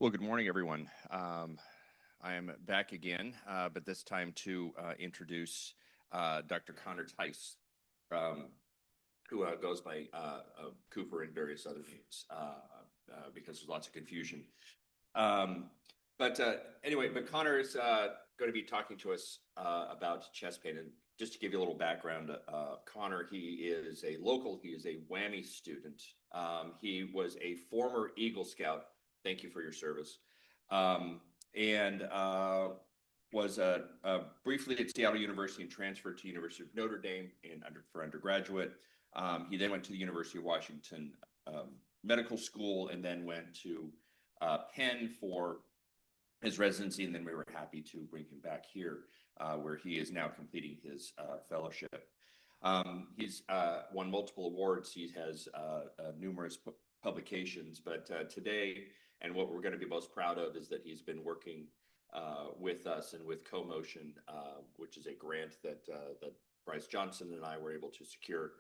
Well, good morning, everyone. I am back again, but this time to introduce Dr. Connor Tice, who goes by Cooper and various other names because there's lots of confusion. Anyway, Connor is going to be talking to us about chest pain. And just to give you a little background, Connor, he is a local, he is a WWAMI student. He was a former Eagle Scout. Thank you for your service. And was briefly at Seattle University and transferred to University of Notre Dame for undergraduate. He then went to the University of Washington Medical School and then went to Penn for his residency. And then we were happy to bring him back here where he is now completing his fellowship. He's won multiple awards. He has numerous publications, but today, and what we're going to be most proud of is that he's been working with us and with CoMotion, which is a grant that Bryce Johnson and I were able to secure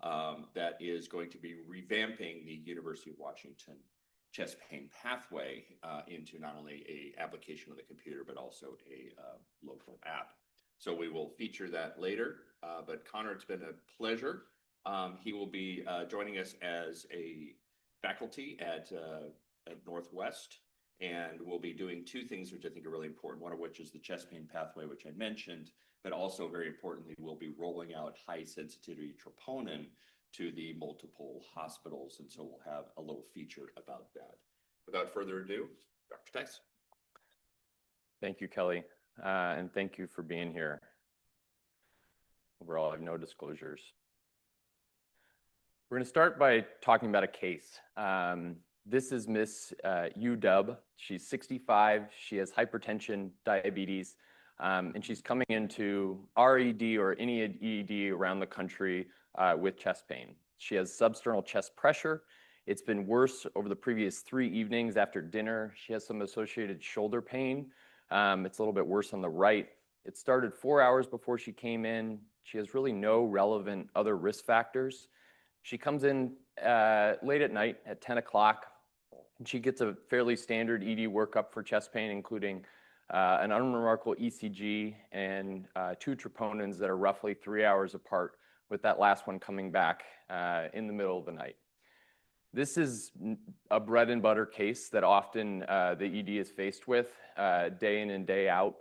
that is going to be revamping the University of Washington chest pain pathway into not only a application on the computer, but also a local app. So we will feature that later. But Connor, it's been a pleasure. He will be joining us as a faculty at Northwest, and we'll be doing two things which I think are really important, one of which is the chest pain pathway, which I mentioned, but also very importantly, we'll be rolling out high sensitivity troponin to the multiple hospitals, and so we'll have a little feature about that. Without further ado, Dr. Tice. Thank you, Kelly, and thank you for being here. Overall, I have no disclosures. We're going to start by talking about a case. This is Miss UW. She's 65. She has hypertension, diabetes, and she's coming into our ED or any ED around the country with chest pain. She has substernal chest pressure. It's been worse over the previous 3 evenings after dinner. She has some associated shoulder pain. It's a little bit worse on the right. It started 4 hours before she came in. She has really no relevant other risk factors. She comes in late at night at 10 o'clock. And she gets a fairly standard ED workup for chest pain, including an unremarkable ECG and 2 troponins that are roughly 3 hours apart, with that last one coming back in the middle of the night. This is a bread and butter case that often the ED is faced with day in and day out.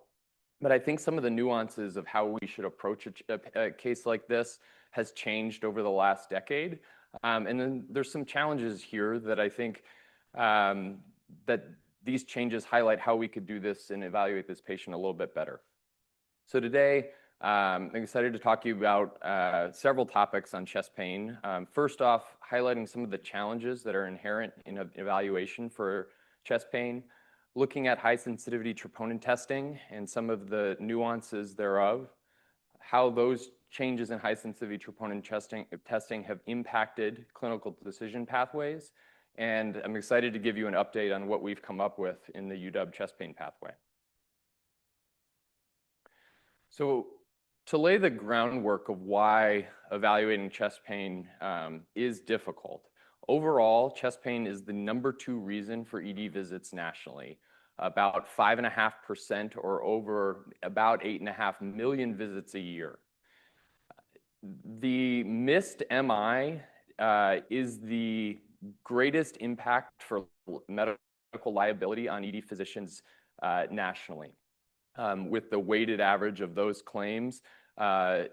But I think some of the nuances of how we should approach a case like this has changed over the last decade. And then there's some challenges here that I think that these changes highlight how we could do this and evaluate this patient a little bit better. So today, I'm excited to talk to you about several topics on chest pain. First off, highlighting some of the challenges that are inherent in evaluation for chest pain, looking at high sensitivity troponin testing and some of the nuances thereof, how those changes in high sensitivity troponin testing have impacted clinical decision pathways. And I'm excited to give you an update on what we've come up with in the UW chest pain pathway. So to lay the groundwork of why evaluating chest pain is difficult, overall, chest pain is the #2 reason for ED visits nationally. About 5.5% or over about 8.5 million visits a year. The missed MI is the greatest impact for medical liability on ED physicians nationally, with the weighted average of those claims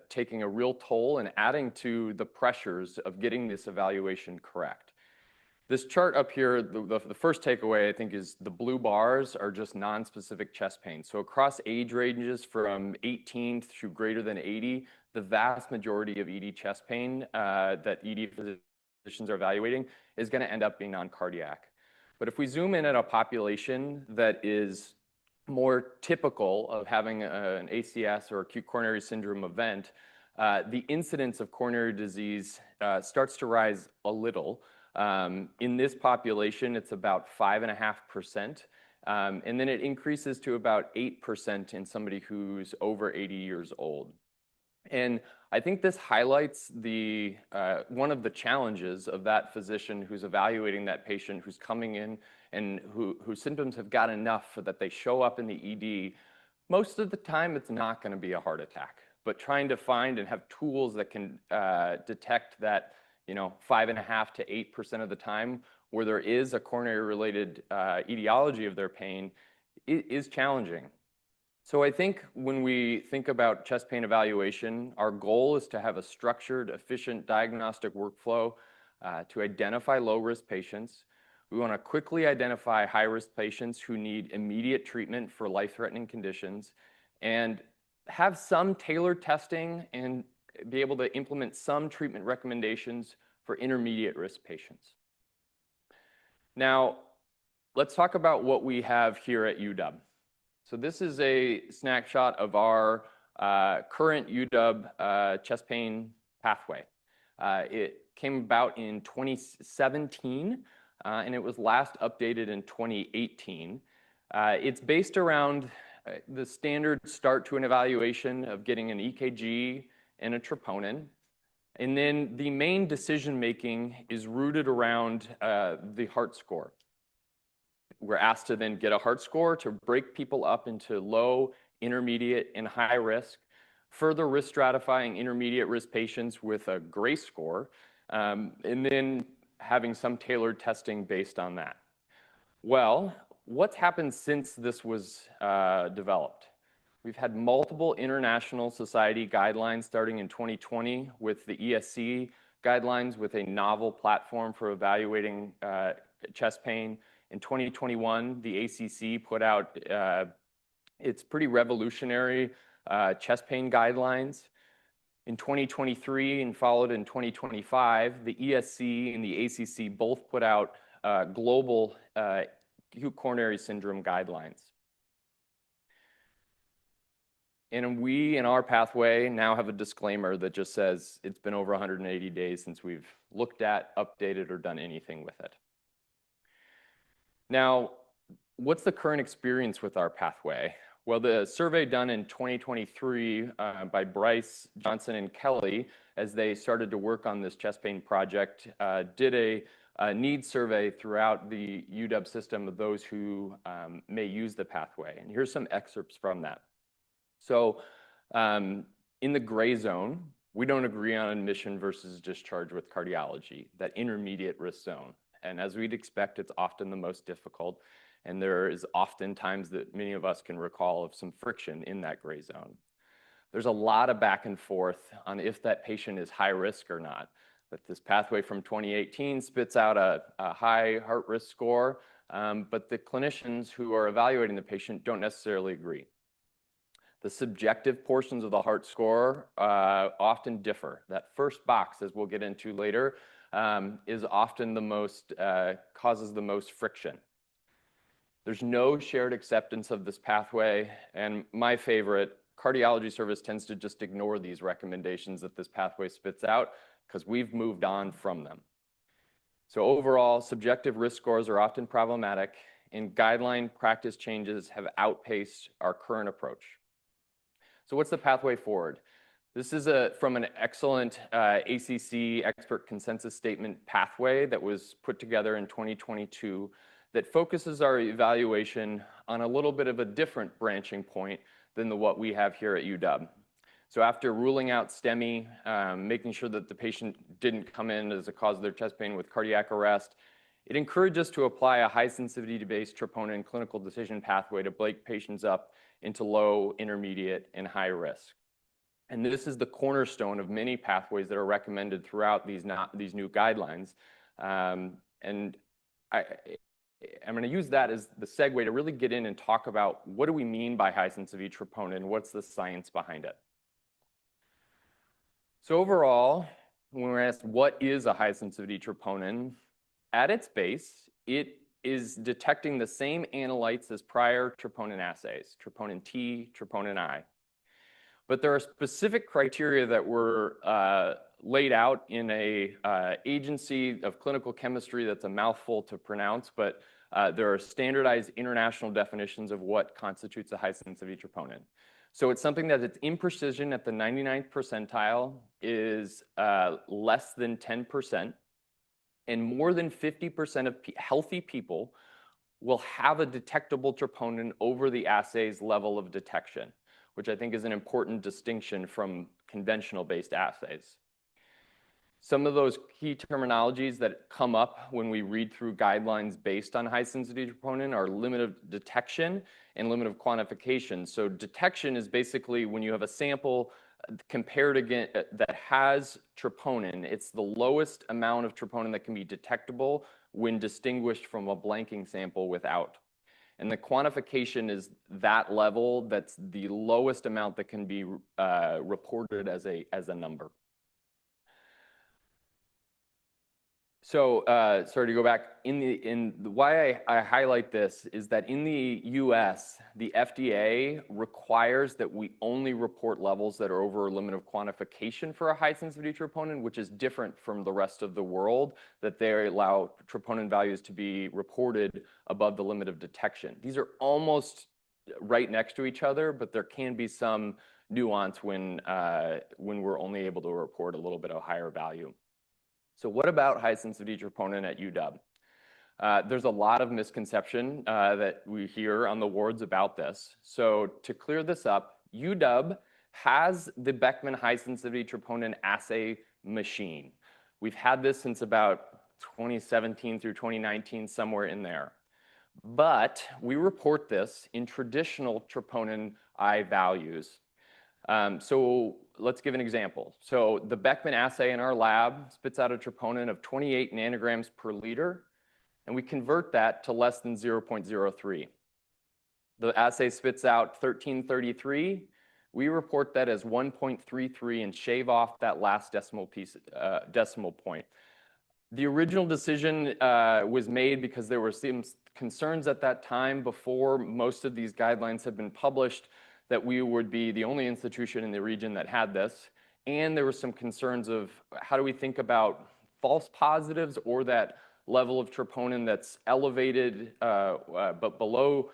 taking a real toll and adding to the pressures of getting this evaluation correct. This chart up here, the first takeaway I think is the blue bars are just non-specific chest pain. So across age ranges from 18 through greater than 80, the vast majority of ED chest pain that ED physicians are evaluating is going to end up being non-cardiac. But if we zoom in at a population that is more typical of having an ACS or acute coronary syndrome event, the incidence of coronary disease starts to rise a little. In this population, it's about 5.5%, and then it increases to about 8% in somebody who's over 80 years old. And I think this highlights one of the challenges of that physician who's evaluating that patient who's coming in and whose symptoms have got enough so that they show up in the ED, most of the time it's not going to be a heart attack. But trying to find and have tools that can detect that, 5.5 to 8% of the time where there is a coronary-related etiology of their pain is challenging. So I think when we think about chest pain evaluation, our goal is to have a structured, efficient diagnostic workflow to identify low-risk patients. We want to quickly identify high-risk patients who need immediate treatment for life-threatening conditions and have some tailored testing and be able to implement some treatment recommendations for intermediate risk patients. Now, let's talk about what we have here at UW. So this is a snapshot of our current UW chest pain pathway. It came about in 2017, and it was last updated in 2018. It's based around the standard start to an evaluation of getting an EKG and a troponin. And then the main decision-making is rooted around the heart score. We're asked to then get a heart score to break people up into low, intermediate, and high risk, further risk stratifying intermediate risk patients with a gray score, and then having some tailored testing based on that. Well, what's happened since this was developed? We've had multiple international society guidelines starting in 2020 with the ESC guidelines with a novel platform for evaluating chest pain. In 2021, the ACC put out its pretty revolutionary chest pain guidelines. In 2023 and followed in 2025, the ESC and the ACC both put out global acute coronary syndrome guidelines. And we, in our pathway, now have a disclaimer that just says it's been over 180 days since we've looked at, updated, or done anything with it. Now, what's the current experience with our pathway? Well, the survey done in 2023 by Bryce, Johnson, and Kelly, as they started to work on this chest pain project, did a needs survey throughout the UW system of those who may use the pathway. And here's some excerpts from that. So in the gray zone, we don't agree on admission versus discharge with cardiology, that intermediate risk zone. And as we'd expect, it's often the most difficult. And there is often times that many of us can recall of some friction in that gray zone. There's a lot of back and forth on if that patient is high risk or not. But this pathway from 2018 spits out a high heart risk score, but the clinicians who are evaluating the patient don't necessarily agree. The subjective portions of the heart score often differ. That first box, as we'll get into later, is often the most, causes the most friction. There's no shared acceptance of this pathway, and my favorite, cardiology service tends to just ignore these recommendations that this pathway spits out because we've moved on from them. So overall, subjective risk scores are often problematic, and guideline practice changes have outpaced our current approach. So what's the pathway forward? This is from an excellent ACC expert consensus statement pathway that was put together in 2022 that focuses our evaluation on a little bit of a different branching point than what we have here at UW. So after ruling out STEMI, making sure that the patient didn't come in as a cause of their chest pain with cardiac arrest, it encouraged us to apply a high sensitivity-based troponin clinical decision pathway to break patients up into low, intermediate, and high risk. And this is the cornerstone of many pathways that are recommended throughout these new guidelines. And I'm going to use that as the segue to really get in and talk about what do we mean by high sensitivity troponin, what's the science behind it. So overall, when we're asked what is a high sensitivity troponin, at its base, it is detecting the same analytes as prior troponin assays, troponin T, troponin I. But there are specific criteria that were laid out in a agency of clinical chemistry that's a mouthful to pronounce, but there are standardized international definitions of what constitutes a high sensitivity troponin. So it's something that its imprecision at the 99th percentile is less than 10%, and more than 50% of healthy people will have a detectable troponin over the assay's level of detection, which I think is an important distinction from conventional-based assays. Some of those key terminologies that come up when we read through guidelines based on high-sensitivity troponin are limit of detection and limit of quantification. So detection is basically when you have a sample compared again that has troponin, it's the lowest amount of troponin that can be detectable when distinguished from a blanking sample without. And the quantification is that level that's the lowest amount that can be reported as a number. So sorry to go back. Why I highlight this is that in the US, the FDA requires that we only report levels that are over a limit of quantification for a high sensitivity troponin, which is different from the rest of the world, that they allow troponin values to be reported above the limit of detection. These are almost right next to each other, but there can be some nuance when we're only able to report a little bit of higher value. So what about high sensitivity troponin at UW? There's a lot of misconception that we hear on the wards about this. So to clear this up, UW has the Beckman high sensitivity troponin assay machine. We've had this since about 2017 through 2019, somewhere in there. But we report this in traditional troponin I values. So let's give an example. So the Beckman assay in our lab spits out a troponin of 28 nanograms per liter, and we convert that to less than 0.03. The assay spits out 1333. We report that as 1.33 and shave off that last decimal point. The original decision was made because there were some concerns at that time, before most of these guidelines had been published, that we would be the only institution in the region that had this. And there were some concerns of how do we think about false positives or that level of troponin that's elevated but below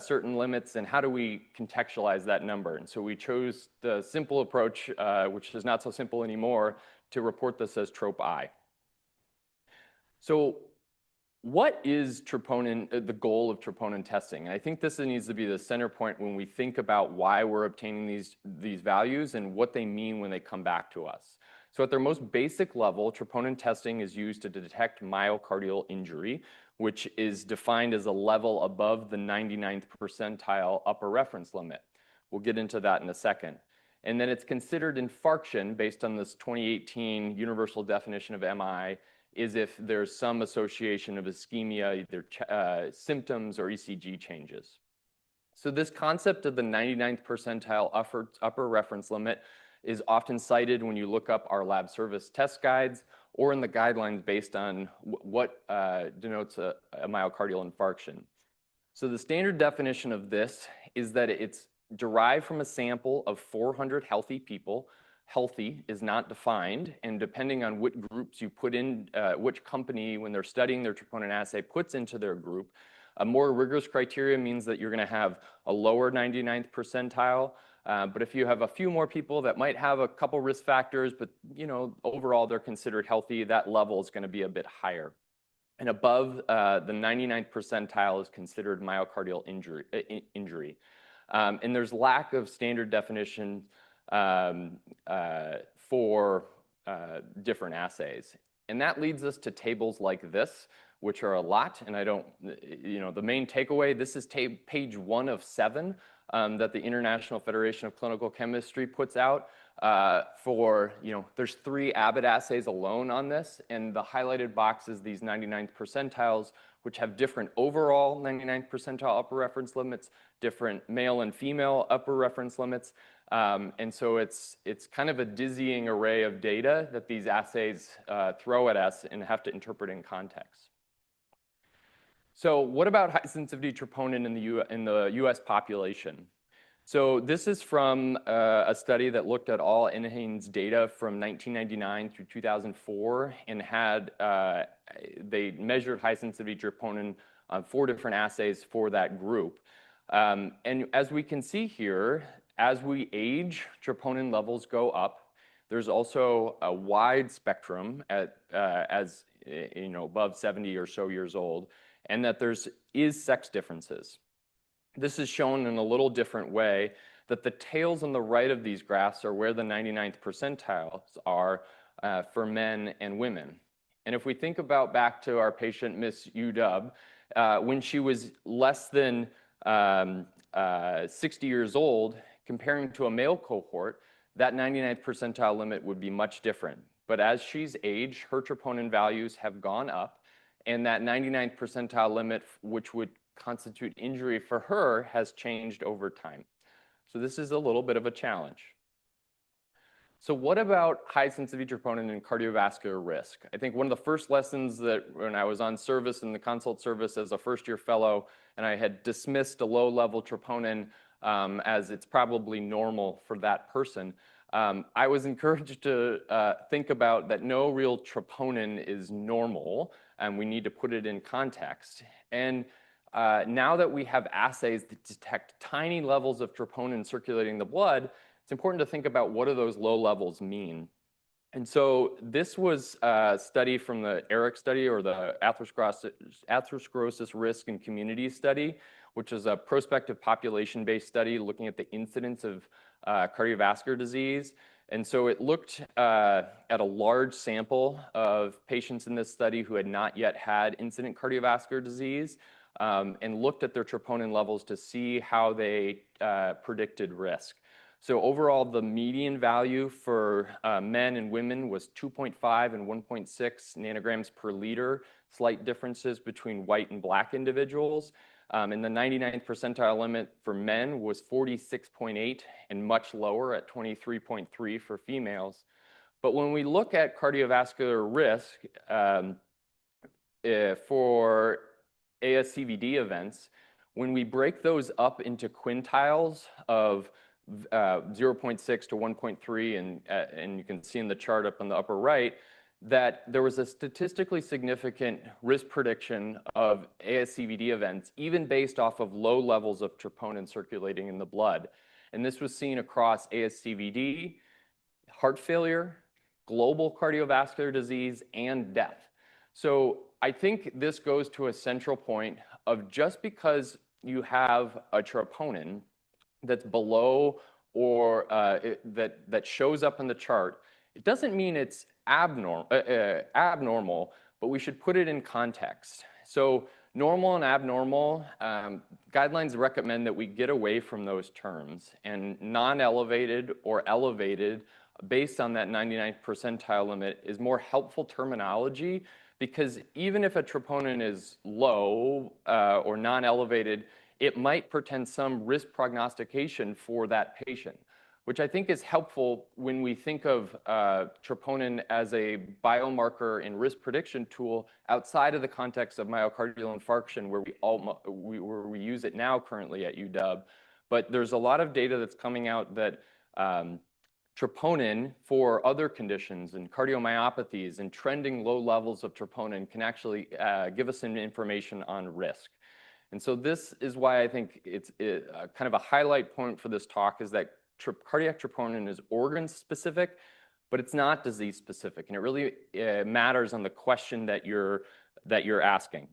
certain limits, and how do we contextualize that number? And so we chose the simple approach, which is not so simple anymore, to report this as trop I. So what is troponin, the goal of troponin testing? And I think this needs to be the center point when we think about why we're obtaining these values and what they mean when they come back to us. So at their most basic level, troponin testing is used to detect myocardial injury, which is defined as a level above the 99th percentile upper reference limit. We'll get into that in a second. And then it's considered infarction based on this 2018 universal definition of MI, is if there's some association of ischemia, either symptoms or ECG changes. So this concept of the 99th percentile upper reference limit is often cited when you look up our lab service test guides or in the guidelines based on what denotes a myocardial infarction. So the standard definition of this is that it's derived from a sample of 400 healthy people. Healthy is not defined, and depending on what groups you put in, which company, when they're studying their troponin assay, puts into their group, a more rigorous criteria means that you're going to have a lower 99th percentile. But if you have a few more people that might have a couple risk factors, but overall they're considered healthy, that level is going to be a bit higher. And above the 99th percentile is considered myocardial injury. And there's lack of standard definition for different assays. And that leads us to tables like this, which are a lot. And I don't, the main takeaway, this is page 1 of 7 that the International Federation of Clinical Chemistry puts out there's 3 Abbott assays alone on this. And the highlighted boxes, these 99th percentiles, which have different overall 99th percentile upper reference limits, different male and female upper reference limits. And so it's kind of a dizzying array of data that these assays throw at us and have to interpret in context. So what about high sensitivity troponin in the US population? So this is from a study that looked at all NHANES data from 1999 through 2004 and they measured high sensitivity troponin on 4 different assays for that group. And as we can see here, as we age, troponin levels go up. There's also a wide spectrum above 70 or so years old. and that is sex differences. This is shown in a little different way, that the tails on the right of these graphs are where the 99th percentiles are for men and women. And if we think about back to our patient, Miss UW, when she was less than 60 years old, comparing to a male cohort, that 99th percentile limit would be much different. But as she's aged, her troponin values have gone up, and that 99th percentile limit, which would constitute injury for her, has changed over time. So this is a little bit of a challenge. So what about high sensitivity troponin and cardiovascular risk? I think one of the first lessons that when I was on service in the consult service as a first-year fellow, and I had dismissed a low-level troponin as it's probably normal for that person, I was encouraged to think about that no real troponin is normal, and we need to put it in context. And now that we have assays that detect tiny levels of troponin circulating in the blood, it's important to think about what do those low levels mean. And so this was a study from the ERIC study, or the atherosclerosis risk and community study, which is a prospective population-based study looking at the incidence of cardiovascular disease. And so it looked at a large sample of patients in this study who had not yet had incident cardiovascular disease, and looked at their troponin levels to see how they predicted risk. So overall, the median value for men and women was 2.5 and 1.6 nanograms per liter, slight differences between white and black individuals. And the 99th percentile limit for men was 46.8 and much lower at 23.3 for females. But when we look at cardiovascular risk for ASCVD events, when we break those up into quintiles of 0.6 to 1.3, and you can see in the chart up on the upper right, that there was a statistically significant risk prediction of ASCVD events, even based off of low levels of troponin circulating in the blood. And this was seen across ASCVD, heart failure, global cardiovascular disease, and death. So I think this goes to a central point of just because you have a troponin that's below or that shows up in the chart, it doesn't mean it's abnormal, but we should put it in context. So normal and abnormal, guidelines recommend that we get away from those terms, and non-elevated or elevated based on that 99th percentile limit is more helpful terminology, because even if a troponin is low or non-elevated, it might portend some risk prognostication for that patient, which I think is helpful when we think of troponin as a biomarker and risk prediction tool outside of the context of myocardial infarction, where we use it now currently at UW. But there's a lot of data that's coming out that troponin for other conditions and cardiomyopathies and trending low levels of troponin can actually give us some information on risk. And so this is why I think it's kind of a highlight point for this talk, is that cardiac troponin is organ specific, but it's not disease specific. And it really matters on the question that you're asking.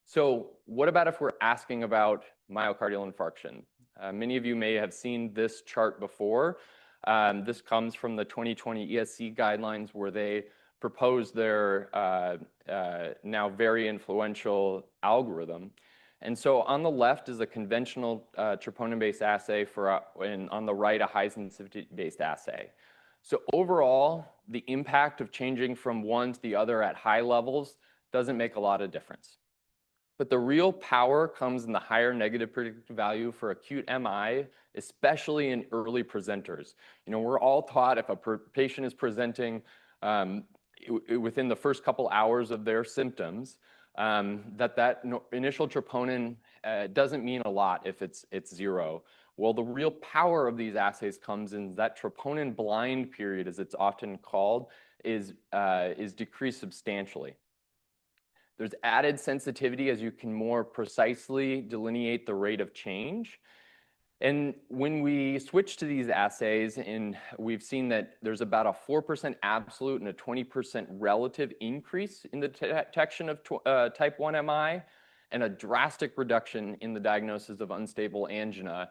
So what about if we're asking about myocardial infarction? Many of you may have seen this chart before. This comes from the 2020 ESC guidelines, where they proposed their now very influential algorithm. And so on the left is a conventional troponin-based assay and on the right, a high sensitivity-based assay. So overall, the impact of changing from one to the other at high levels doesn't make a lot of difference. But the real power comes in the higher negative predictive value for acute MI, especially in early presenters. You know, we're all taught if a patient is presenting within the first couple hours of their symptoms, that initial troponin doesn't mean a lot if it's zero. Well, the real power of these assays comes in that troponin blind period, as it's often called, is decreased substantially. There's added sensitivity as you can more precisely delineate the rate of change. And when we switch to these assays, and we've seen that there's about a 4% absolute and a 20% relative increase in the detection of type 1 MI, and a drastic reduction in the diagnosis of unstable angina.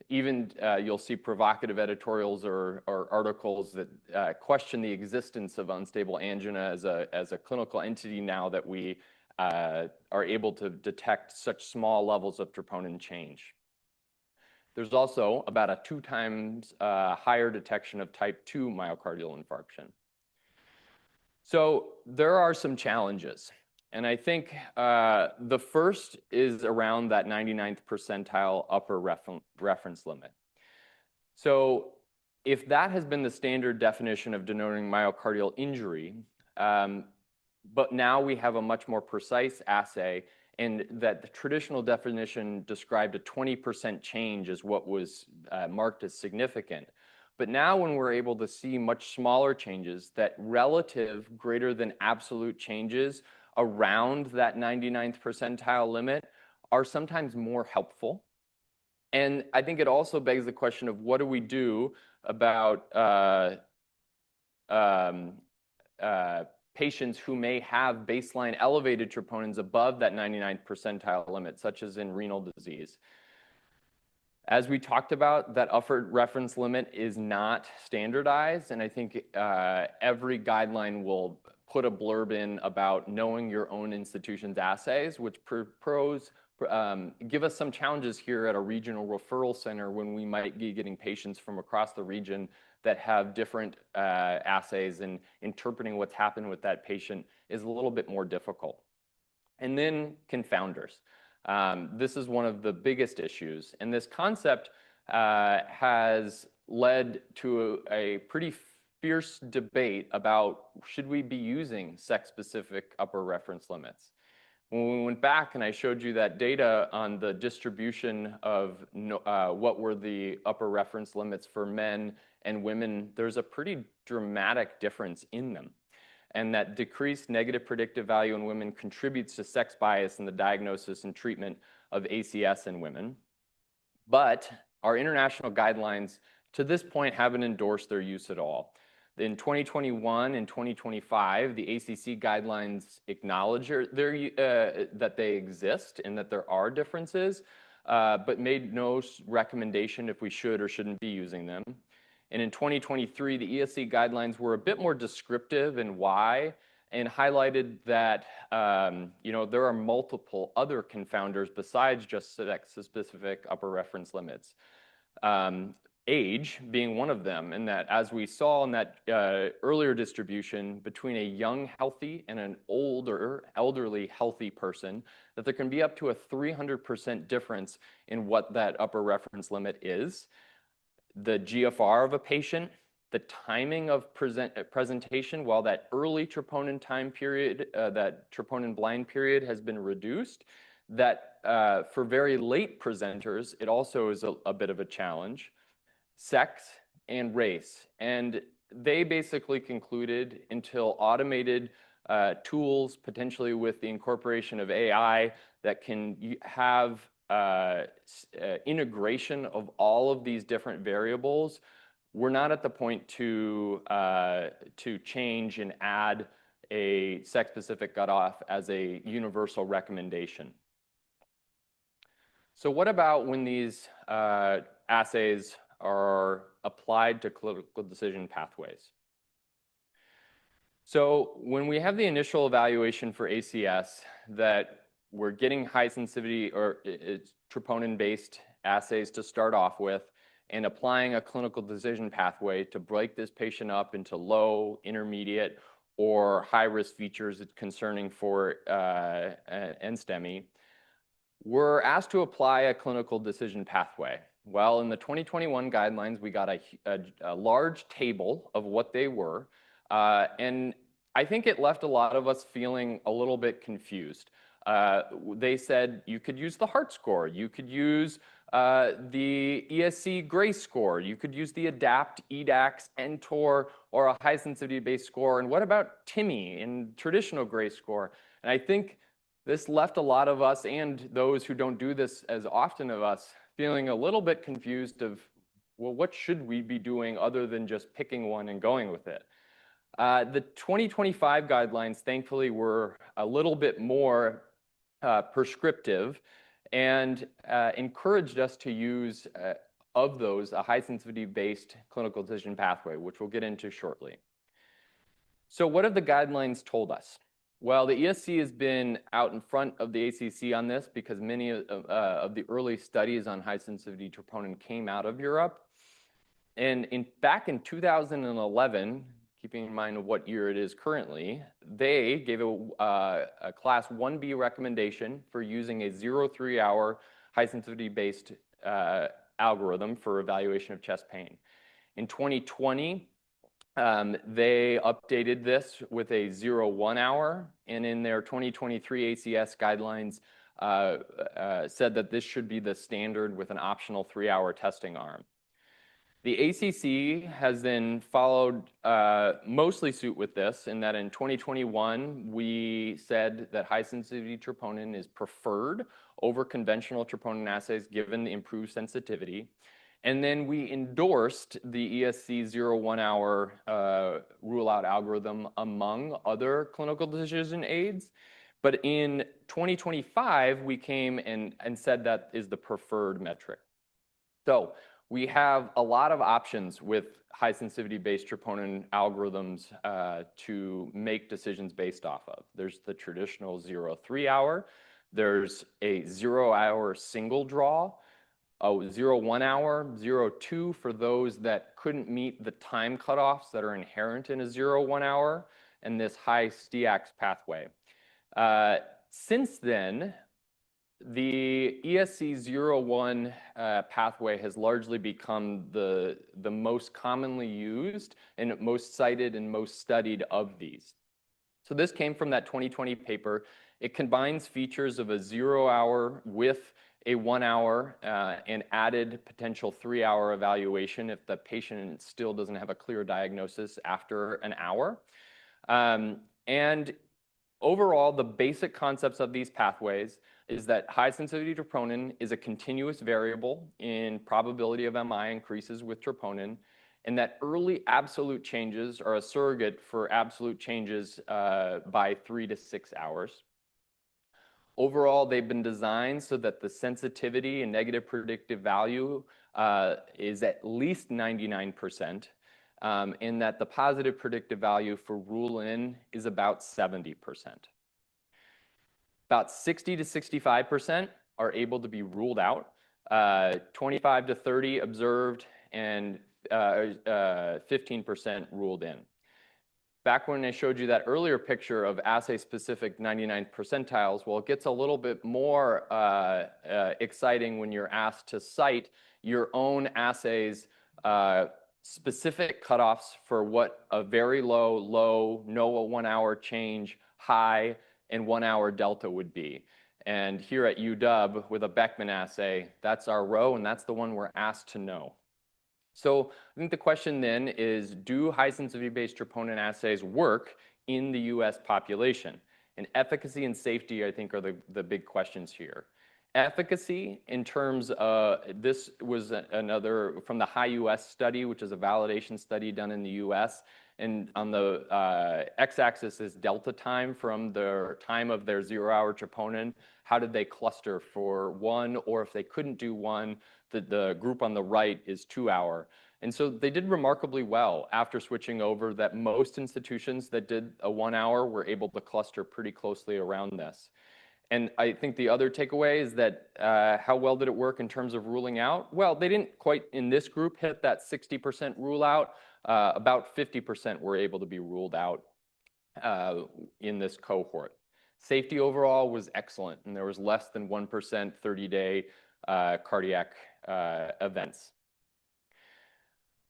Even you'll see provocative editorials or articles that question the existence of unstable angina as a clinical entity now that we are able to detect such small levels of troponin change. There's also about a 2 times higher detection of type 2 myocardial infarction. So there are some challenges. And I think the first is around that 99th percentile upper reference limit. So if that has been the standard definition of denoting myocardial injury, but now we have a much more precise assay, and that the traditional definition described a 20% change as what was marked as significant. But now when we're able to see much smaller changes, that relative greater than absolute changes around that 99th percentile limit are sometimes more helpful. And I think it also begs the question of what do we do about patients who may have baseline elevated troponins above that 99th percentile limit, such as in renal disease. As we talked about, that upper reference limit is not standardized, and I think every guideline will put a blurb in about knowing your own institution's assays, which give us some challenges here at a regional referral center when we might be getting patients from across the region that have different assays, and interpreting what's happened with that patient is a little bit more difficult. And then confounders. This is one of the biggest issues, and this concept has led to a pretty fierce debate about should we be using sex-specific upper reference limits. When we went back and I showed you that data on the distribution of what were the upper reference limits for men and women, there's a pretty dramatic difference in them. And that decreased negative predictive value in women contributes to sex bias in the diagnosis and treatment of ACS in women. But our international guidelines to this point haven't endorsed their use at all. In 2021 and 2025, the ACC guidelines acknowledge that they exist and that there are differences, but made no recommendation if we should or shouldn't be using them. And in 2023, the ESC guidelines were a bit more descriptive in why, and highlighted that there are multiple other confounders besides just sex-specific upper reference limits. Age being one of them, and that as we saw in that earlier distribution between a young healthy and an older elderly healthy person, that there can be up to a 300% difference in what that upper reference limit is. The GFR of a patient, the timing of presentation, while that early troponin time period, that troponin blind period has been reduced, that for very late presenters, it also is a bit of a challenge. Sex and race. And they basically concluded until automated tools, potentially with the incorporation of AI, that can have integration of all of these different variables, we're not at the point to change and add a sex-specific cutoff as a universal recommendation. So what about when these assays are applied to clinical decision pathways? So when we have the initial evaluation for ACS, that we're getting high sensitivity or troponin-based assays to start off with, and applying a clinical decision pathway to break this patient up into low, intermediate, or high-risk features concerning for NSTEMI, we're asked to apply a clinical decision pathway. Well, in the 2021 guidelines, we got a large table of what they were, and I think it left a lot of us feeling a little bit confused. They said you could use the heart score, you could use the ESC GRACE score, you could use the ADAPT, EDAX, NTOR, or a high sensitivity based score, and what about TIMI and traditional GRACE score? And I think this left a lot of us, and those who don't do this as often of us, feeling a little bit confused of, well, what should we be doing other than just picking one and going with it? The 2025 guidelines, thankfully, were a little bit more prescriptive and encouraged us to use, of those, a high sensitivity-based clinical decision pathway, which we'll get into shortly. So what have the guidelines told us? Well, the ESC has been out in front of the ACC on this because many of the early studies on high sensitivity troponin came out of Europe. And back in 2011, keeping in mind what year it is currently, they gave a class 1B recommendation for using a 0-3 hour high sensitivity-based algorithm for evaluation of chest pain. In 2020, they updated this with a 0-1 hour, and in their 2023 ACS guidelines said that this should be the standard with an optional 3-hour testing arm. The ACC has then followed mostly suit with this, in that in 2021, we said that high sensitivity troponin is preferred over conventional troponin assays given the improved sensitivity. And then we endorsed the ESC 0-1 hour rule-out algorithm among other clinical decision aids. But in 2025, we came and said that is the preferred metric. So we have a lot of options with high sensitivity-based troponin algorithms to make decisions based off of. There's the traditional 0-3 hour. There's a 0-hour single draw. 0-1 hour, 0-2 for those that couldn't meet the time cutoffs that are inherent in a 0-1 hour, and this high STIACS pathway. Since then, the ESC 0-1 pathway has largely become the most commonly used and most cited and most studied of these. So this came from that 2020 paper. It combines features of a 0-hour with a 1 hour and added potential 3-hour evaluation if the patient still doesn't have a clear diagnosis after an hour. And overall, the basic concepts of these pathways is that high sensitivity troponin is a continuous variable in probability of MI increases with troponin, and that early absolute changes are a surrogate for absolute changes by 3 to 6 hours. Overall, they've been designed so that the sensitivity and negative predictive value is at least 99%, and that the positive predictive value for rule-in is about 70%. About 60 to 65% are able to be ruled out, 25 to 30 observed, and 15% ruled in. Back when I showed you that earlier picture of assay-specific 99th percentiles, well, it gets a little bit more exciting when you're asked to cite your own assays' specific cutoffs for what a very low, no 1 hour change, high, and 1 hour delta would be. And here at UW, with a Beckman assay, that's our row, and that's the one we're asked to know. So I think the question then is, do high sensitivity-based troponin assays work in the US population? And efficacy and safety, I think, are the big questions here. Efficacy in terms of, this was another from the High US study, which is a validation study done in the US. And on the x-axis is delta time from the time of their 0-hour troponin. How did they cluster for one, or if they couldn't do one, the group on the right is 2-hour. And so they did remarkably well after switching over, that most institutions that did a 1 hour were able to cluster pretty closely around this. And I think the other takeaway is that how well did it work in terms of ruling out? Well, they didn't quite, in this group, hit that 60% rule out. About 50% were able to be ruled out in this cohort. Safety overall was excellent, and there was less than 1% 30-day cardiac events.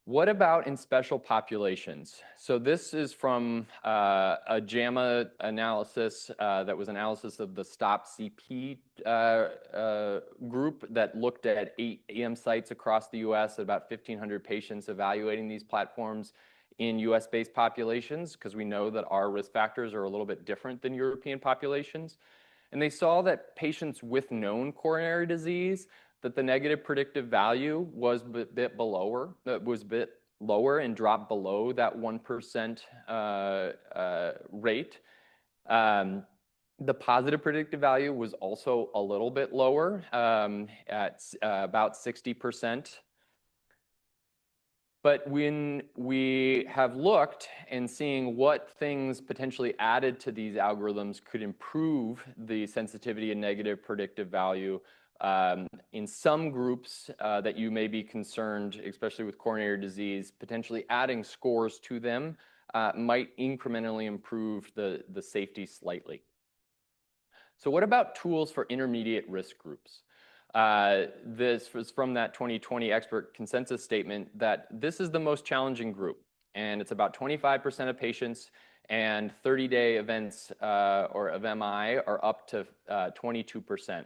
What about in special populations? So this is from a JAMA analysis that was analysis of the STOP-CP group that looked at 8 EM sites across the US, about 1,500 patients evaluating these platforms in US-based populations, because we know that our risk factors are a little bit different than European populations. And they saw that patients with known coronary disease that the negative predictive value was a bit lower and dropped below that 1% rate. The positive predictive value was also a little bit lower at about 60%. But when we have looked and seeing what things potentially added to these algorithms could improve the sensitivity and negative predictive value, in some groups that you may be concerned, especially with coronary disease, potentially adding scores to them might incrementally improve the safety slightly. So what about tools for intermediate risk groups? This was from that 2020 expert consensus statement that this is the most challenging group, and it's about 25% of patients, and 30-day events or of MI are up to 22%.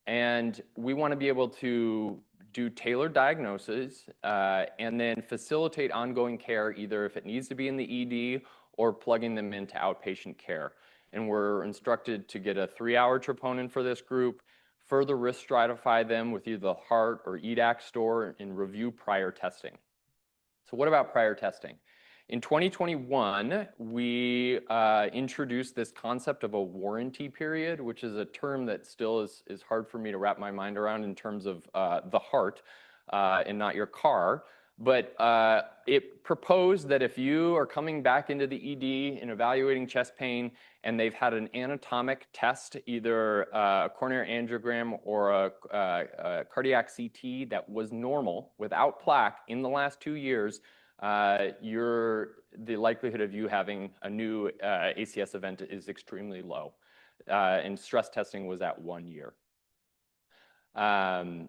And we want to be able to do tailored diagnoses and then facilitate ongoing care, either if it needs to be in the ED or plugging them into outpatient care. And we're instructed to get a 3-hour troponin for this group, further risk stratify them with either the heart or EDAC score, and review prior testing. So what about prior testing? In 2021, we introduced this concept of a warranty period, which is a term that still is hard for me to wrap my mind around in terms of the heart and not your car. But it proposed that if you are coming back into the ED and evaluating chest pain and they've had an anatomic test, either a coronary angiogram or a cardiac CT that was normal without plaque in the last 2 years, the likelihood of you having a new ACS event is extremely low. And stress testing was at 1 year. And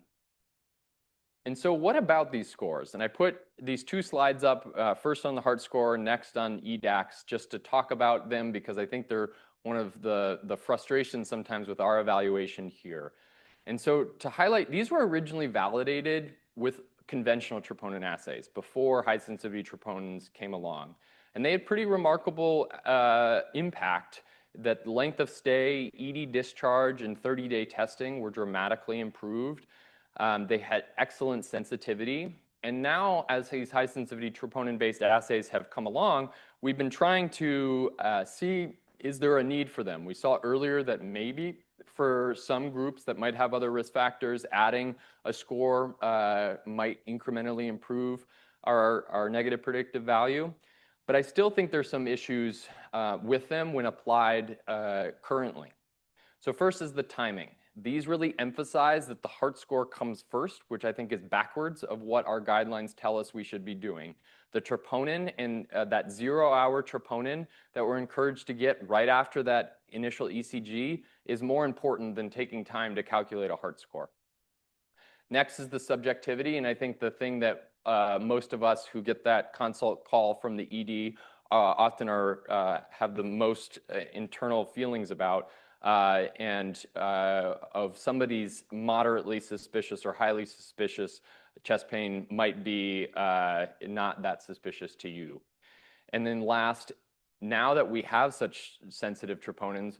so what about these scores? And I put these 2 slides up, first on the heart score, next on EDAX, just to talk about them because I think they're one of the frustrations sometimes with our evaluation here. And so to highlight, these were originally validated with conventional troponin assays before high-sensitivity troponins came along. And they had pretty remarkable impact that length of stay, ED discharge, and 30-day testing were dramatically improved. They had excellent sensitivity. And now, as these high-sensitivity troponin-based assays have come along, we've been trying to see, is there a need for them? We saw earlier that maybe for some groups that might have other risk factors, adding a score might incrementally improve our negative predictive value. But I still think there's some issues with them when applied currently. So first is the timing. These really emphasize that the heart score comes first, which I think is backwards of what our guidelines tell us we should be doing. The troponin and that 0-hour troponin that we're encouraged to get right after that initial ECG is more important than taking time to calculate a heart score. Next is the subjectivity, and I think the thing that most of us who get that consult call from the ED often have the most internal feelings about. Of somebody's moderately suspicious or highly suspicious chest pain might be not that suspicious to you. And then last, now that we have such sensitive troponins,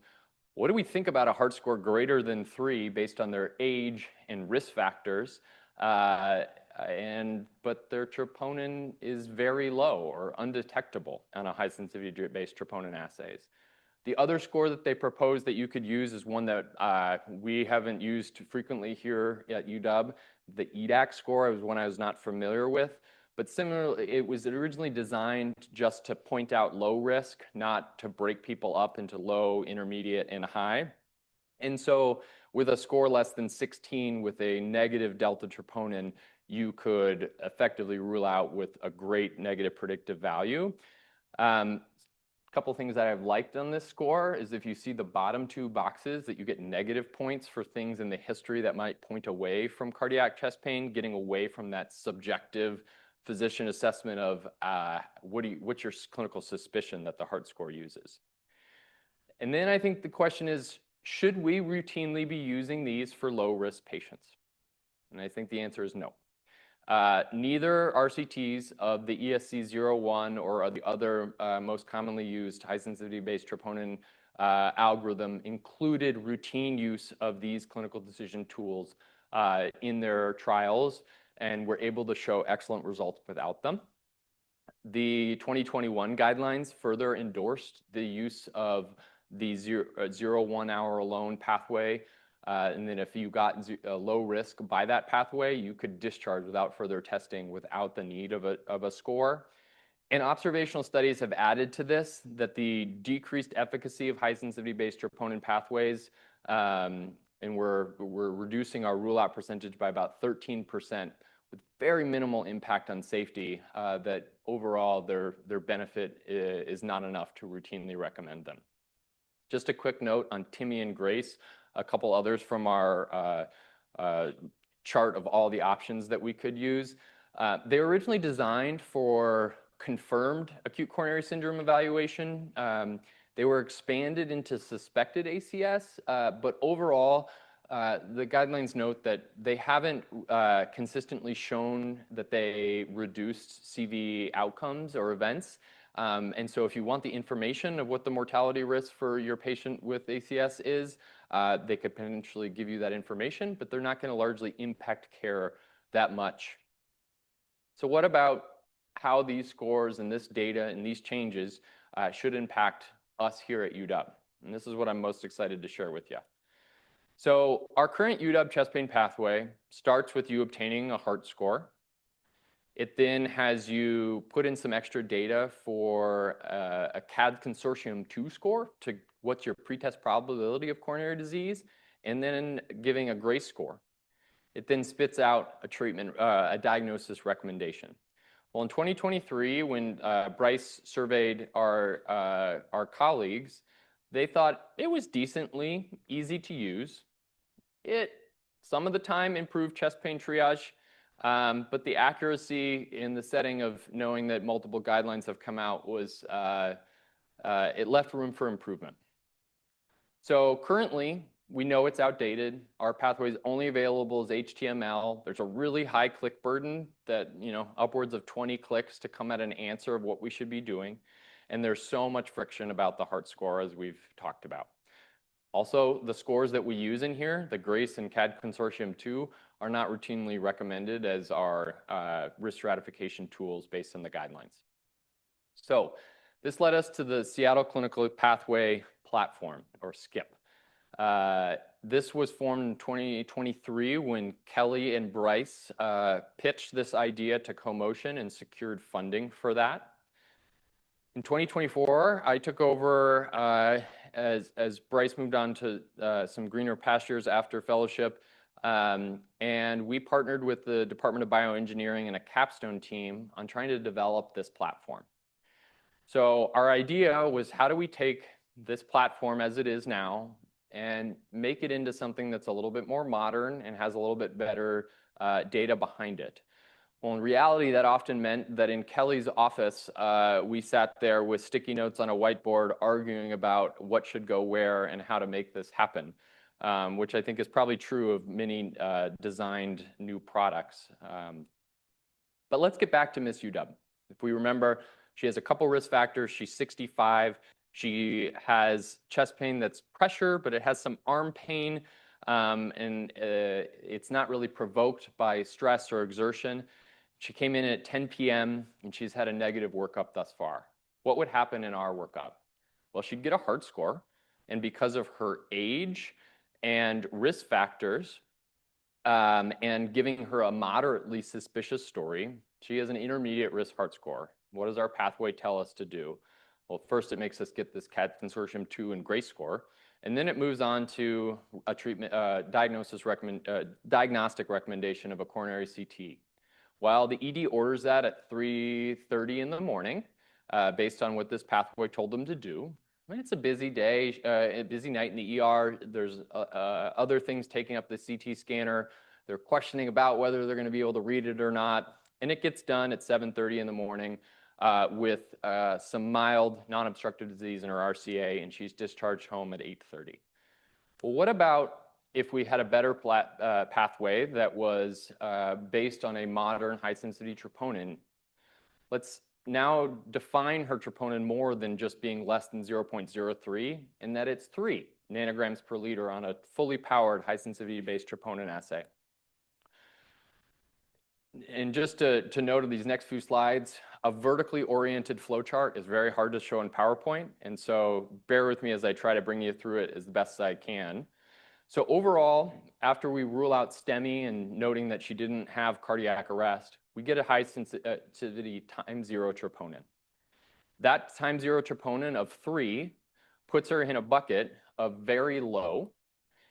what do we think about a heart score greater than 3 based on their age and risk factors? But their troponin is very low or undetectable on a high sensitivity based troponin assays. The other score that they propose that you could use is one that we haven't used frequently here at UW. The EDAC score was one I was not familiar with, but similarly, it was originally designed just to point out low risk, not to break people up into low, intermediate, and high. And so with a score less than 16 with a negative delta troponin, you could effectively rule out with a great negative predictive value. Couple things that I've liked on this score is if you see the bottom 2 boxes that you get negative points for things in the history that might point away from cardiac chest pain, getting away from that subjective physician assessment of what's your clinical suspicion that the heart score uses. And then I think the question is, should we routinely be using these for low risk patients? And I think the answer is no. Neither RCTs of the ESC01 or the other most commonly used high-sensitivity based troponin algorithm included routine use of these clinical decision tools in their trials and were able to show excellent results without them. The 2021 guidelines further endorsed the use of the 0-1 hour alone pathway. And then if you got low risk by that pathway, you could discharge without further testing without the need of a score. And observational studies have added to this that the decreased efficacy of high sensitivity-based troponin pathways, and we're reducing our rule-out percentage by about 13%, with very minimal impact on safety, that overall their benefit is not enough to routinely recommend them. Just a quick note on Timmy and Grace, a couple others from our chart of all the options that we could use. They were originally designed for confirmed acute coronary syndrome evaluation. They were expanded into suspected ACS, but overall, the guidelines note that they haven't consistently shown that they reduced CV outcomes or events. And so if you want the information of what the mortality risk for your patient with ACS is, they could potentially give you that information, but they're not going to largely impact care that much. So what about how these scores and this data and these changes should impact us here at UW? And this is what I'm most excited to share with you. So our current UW chest pain pathway starts with you obtaining a heart score. It then has you put in some extra data for a CAD Consortium 2 score to what's your pretest probability of coronary disease, and then giving a GRACE score. It then spits out a treatment, a diagnosis recommendation. Well, in 2023, when Bryce surveyed our colleagues, they thought it was decently easy to use. It, some of the time, improved chest pain triage, but the accuracy in the setting of knowing that multiple guidelines have come out was, it left room for improvement. So currently, we know it's outdated. Our pathway is only available as HTML. There's a really high click burden that, upwards of 20 clicks to come at an answer of what we should be doing. And there's so much friction about the heart score, as we've talked about. Also, the scores that we use in here, the GRACE and CAD Consortium 2, are not routinely recommended as our risk stratification tools based on the guidelines. So this led us to the Seattle Clinical Pathway Platform, or SCIP. This was formed in 2023 when Kelly and Bryce pitched this idea to CoMotion and secured funding for that. In 2024, I took over as Bryce moved on to some greener pastures after fellowship, and we partnered with the Department of Bioengineering and a capstone team on trying to develop this platform. So our idea was, how do we take this platform as it is now and make it into something that's a little bit more modern and has a little bit better data behind it? Well, in reality, that often meant that in Kelly's office, we sat there with sticky notes on a whiteboard arguing about what should go where and how to make this happen, which I think is probably true of many designed new products. But let's get back to Miss UW. If we remember, she has a couple risk factors. She's 65. She has chest pain that's pressure, but it has some arm pain, and it's not really provoked by stress or exertion. She came in at 10 p.m. and she's had a negative workup thus far. What would happen in our workup? Well, she'd get a heart score, and because of her age and risk factors, and giving her a moderately suspicious story, she has an intermediate risk heart score. What does our pathway tell us to do? Well, first it makes us get this CAD Consortium 2 and GRACE score, and then it moves on to a treatment diagnostic recommendation of a coronary CT. While the ED orders that at 3:30 in the morning, based on what this pathway told them to do, I mean, it's a busy day, a busy night in the ER. There's other things taking up the CT scanner. They're questioning about whether they're going to be able to read it or not, and it gets done at 7:30 in the morning. With some mild non-obstructive disease in her RCA, and she's discharged home at 8:30. Well, what about if we had a better pathway that was based on a modern high-sensitivity troponin? Let's now define her troponin more than just being less than 0.03, and that it's 3 nanograms per liter on a fully powered high-sensitivity-based troponin assay. And just to note of these next few slides, a vertically oriented flowchart is very hard to show in PowerPoint. And so bear with me as I try to bring you through it as best I can. So overall, after we rule out STEMI and noting that she didn't have cardiac arrest, we get a high sensitivity time zero troponin. That time zero troponin of 3 puts her in a bucket of very low.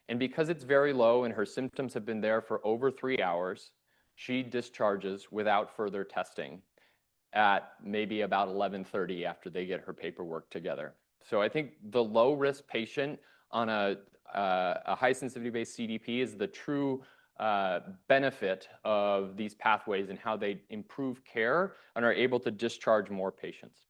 And because it's very low and her symptoms have been there for over 3 hours, she discharges without further testing at maybe about 11:30 after they get her paperwork together. So I think the low-risk patient on a high sensitivity-based CDP is the true benefit of these pathways and how they improve care and are able to discharge more patients.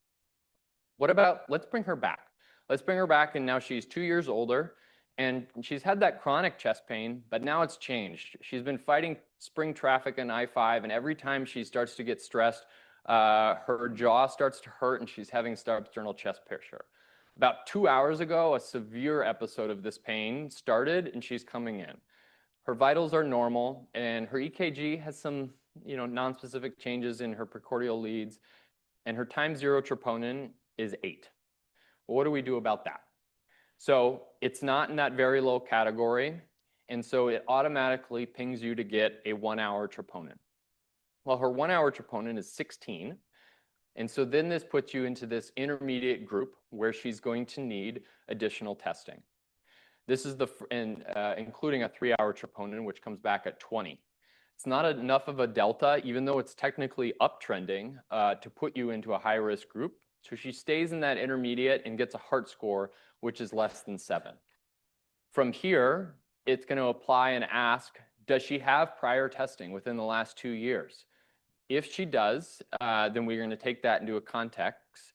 What about, let's bring her back. Let's bring her back, and now she's 2 years older, and she's had that chronic chest pain, but now it's changed. She's been fighting spring traffic on I-5, and every time she starts to get stressed, her jaw starts to hurt, and she's having substernal chest pressure. About 2 hours ago, a severe episode of this pain started, and she's coming in. Her vitals are normal, and her EKG has some, non-specific changes in her precordial leads, and her time zero troponin is 8. Well, what do we do about that? So it's not in that very low category, and so it automatically pings you to get a 1-hour troponin. Well, her 1-hour troponin is 16, and so then this puts you into this intermediate group where she's going to need additional testing. This is including a 3-hour troponin, which comes back at 20. It's not enough of a delta, even though it's technically uptrending, to put you into a high-risk group. So she stays in that intermediate and gets a heart score, which is less than 7. From here, it's going to apply and ask, does she have prior testing within the last 2 years? If she does, then we're going to take that into a context.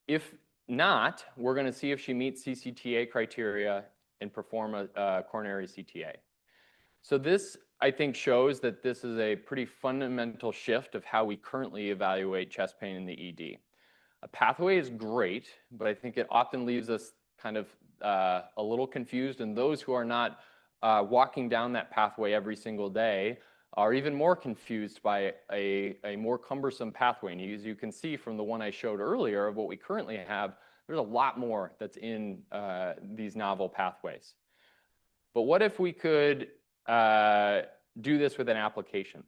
If not, we're going to see if she meets CCTA criteria and perform a coronary CTA. So this, I think, shows that this is a pretty fundamental shift of how we currently evaluate chest pain in the ED. A pathway is great, but I think it often leaves us kind of a little confused, and those who are not walking down that pathway every single day are even more confused by a more cumbersome pathway. And as you can see from the one I showed earlier of what we currently have, there's a lot more that's in these novel pathways. But what if we could do this with an application?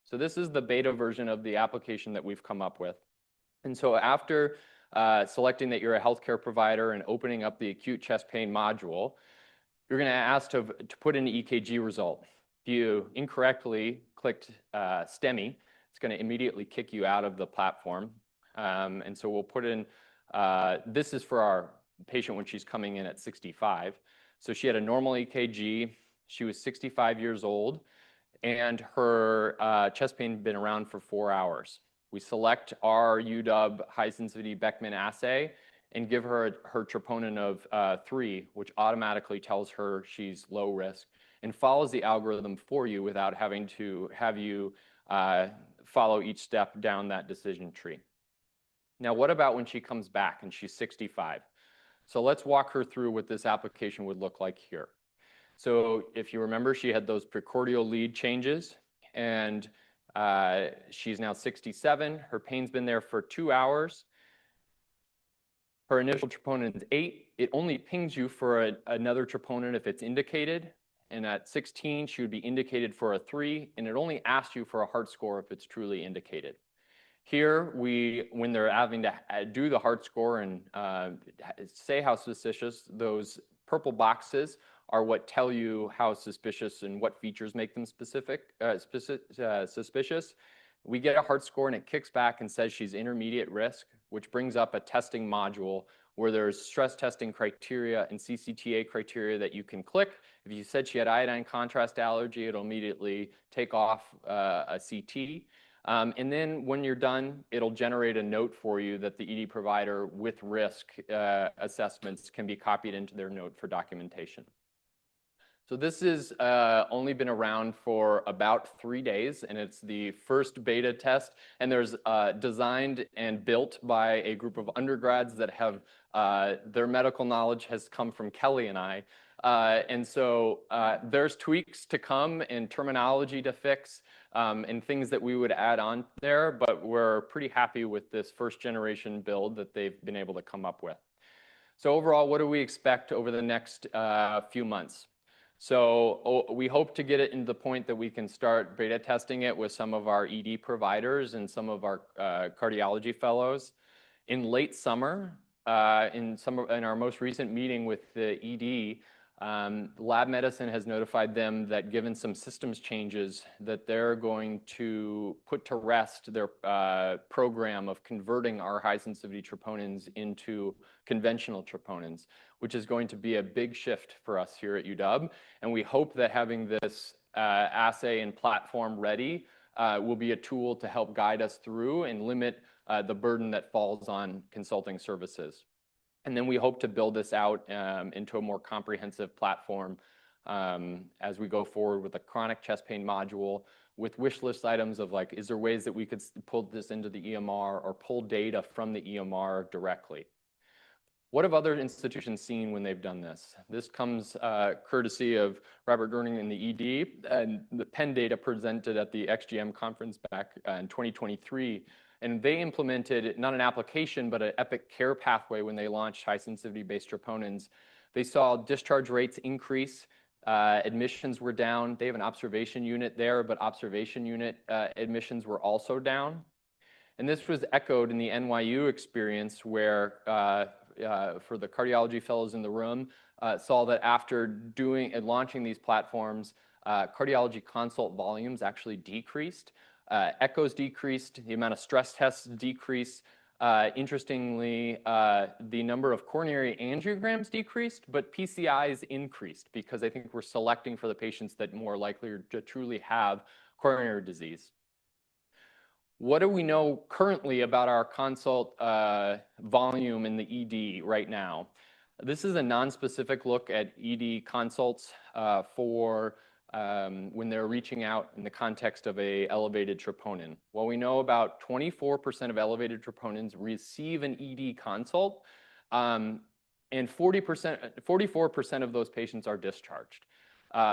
So this is the beta version of the application that we've come up with. And so after selecting that you're a healthcare provider and opening up the acute chest pain module, you're going to ask to put in an EKG result. If you incorrectly clicked STEMI, it's going to immediately kick you out of the platform. And so we'll put in, this is for our patient when she's coming in at 65. So she had a normal EKG. She was 65 years old, and her chest pain had been around for 4 hours. We select our UW high sensitivity Beckman assay and give her her troponin of 3, which automatically tells her she's low risk and follows the algorithm for you without having to have you follow each step down that decision tree. Now, what about when she comes back and she's 65? So let's walk her through what this application would look like here. So if you remember, she had those precordial lead changes, and she's now 67. Her pain's been there for 2 hours. Her initial troponin is 8. It only pings you for another troponin if it's indicated. And at 16, she would be indicated for a 3. And it only asks you for a heart score if it's truly indicated. Here, when they're having to do the heart score and say how suspicious, those purple boxes are what tell you how suspicious and what features make them suspicious. We get a heart score and it kicks back and says she's intermediate risk, which brings up a testing module where there's stress testing criteria and CCTA criteria that you can click. If you said she had iodine contrast allergy, it'll immediately take off a CT. And then when you're done, it'll generate a note for you that the ED provider with risk assessments can be copied into their note for documentation. So this has only been around for about 3 days, and it's the first beta test. And there's designed and built by a group of undergrads that have their medical knowledge has come from Kelly and I. And so there's tweaks to come and terminology to fix. and things that we would add on there, but we're pretty happy with this first generation build that they've been able to come up with. So overall, what do we expect over the next few months? So we hope to get it into the point that we can start beta testing it with some of our ED providers and some of our cardiology fellows. In late summer, in our most recent meeting with the ED, Lab Medicine has notified them that given some systems changes, that they're going to put to rest their program of converting our high-sensitivity troponins into conventional troponins, which is going to be a big shift for us here at UW. And we hope that having this assay and platform ready will be a tool to help guide us through and limit the burden that falls on consulting services. And then we hope to build this out into a more comprehensive platform as we go forward with a chronic chest pain module with wish list items of like, is there ways that we could pull this into the EMR or pull data from the EMR directly? What have other institutions seen when they've done this? This comes courtesy of Robert Gerning in the ED, and the Penn data presented at the XGM conference back in 2023. And they implemented not an application, but an epic care pathway when they launched high-sensitivity-based troponins. They saw discharge rates increase, admissions were down. They have an observation unit there, but observation unit admissions were also down. And this was echoed in the NYU experience where for the cardiology fellows in the room, saw that after doing and launching these platforms, cardiology consult volumes actually decreased. Echoes decreased, the amount of stress tests decreased. Interestingly, the number of coronary angiograms decreased, but PCIs increased because I think we're selecting for the patients that more likely to truly have coronary disease. What do we know currently about our consult volume in the ED right now? This is a non-specific look at ED consults for when they're reaching out in the context of an elevated troponin. Well, we know about 24% of elevated troponins receive an ED consult, and 44% of those patients are discharged.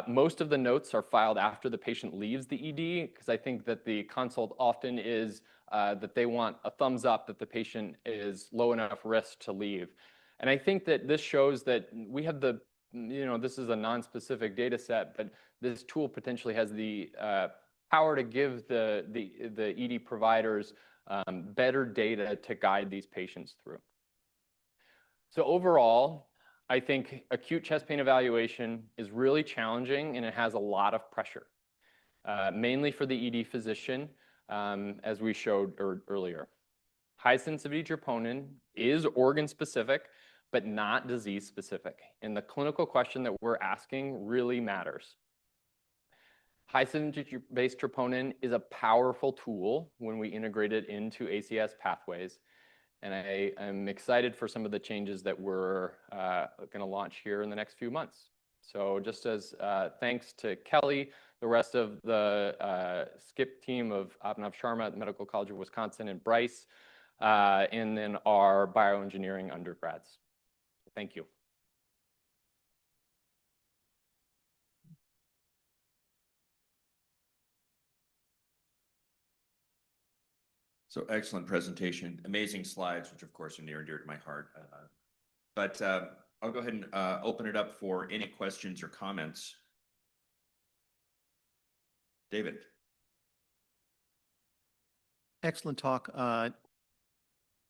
Most of the notes are filed after the patient leaves the ED, because I think that the consult often is that they want a thumbs up that the patient is low enough risk to leave. And I think that this shows that we have the, this is a non-specific data set, but this tool potentially has the power to give the ED providers better data to guide these patients through. So overall, I think acute chest pain evaluation is really challenging and it has a lot of pressure, mainly for the ED physician, as we showed earlier. High sensitivity troponin is organ specific, but not disease specific. And the clinical question that we're asking really matters. High sensitivity-based troponin is a powerful tool when we integrate it into ACS pathways. And I am excited for some of the changes that we're going to launch here in the next few months. So just as thanks to Kelly, the rest of the SCIP team of Abhinav Sharma at the Medical College of Wisconsin, and Bryce, and then our bioengineering undergrads. Thank you. So excellent presentation, amazing slides, which of course are near and dear to my heart. But I'll go ahead and open it up for any questions or comments. David. Excellent talk.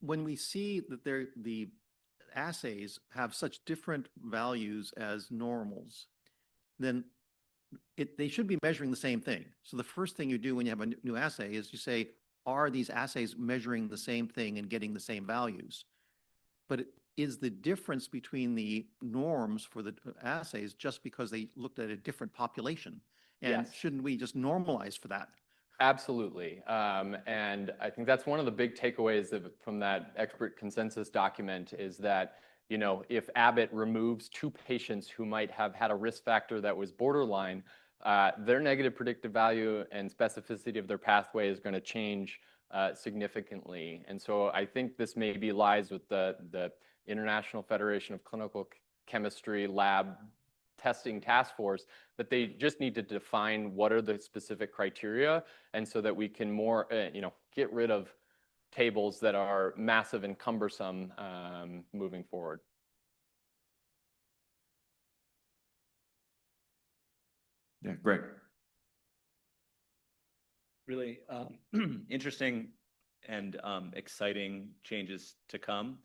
When we see that the assays have such different values as normals, then they should be measuring the same thing. So the first thing you do when you have a new assay is you say, are these assays measuring the same thing and getting the same values? But is the difference between the norms for the assays just because they looked at a different population? And yes. Shouldn't we just normalize for that? Absolutely. And I think that's one of the big takeaways from that expert consensus document is that, if Abbott removes 2 patients who might have had a risk factor that was borderline, their negative predictive value and specificity of their pathway is going to change significantly. And so I think this maybe lies with the International Federation of Clinical Chemistry lab testing task force, that they just need to define what are the specific criteria, and so that we can more, get rid of tables that are massive and cumbersome moving forward. Yeah, Greg. Really interesting and exciting changes to come.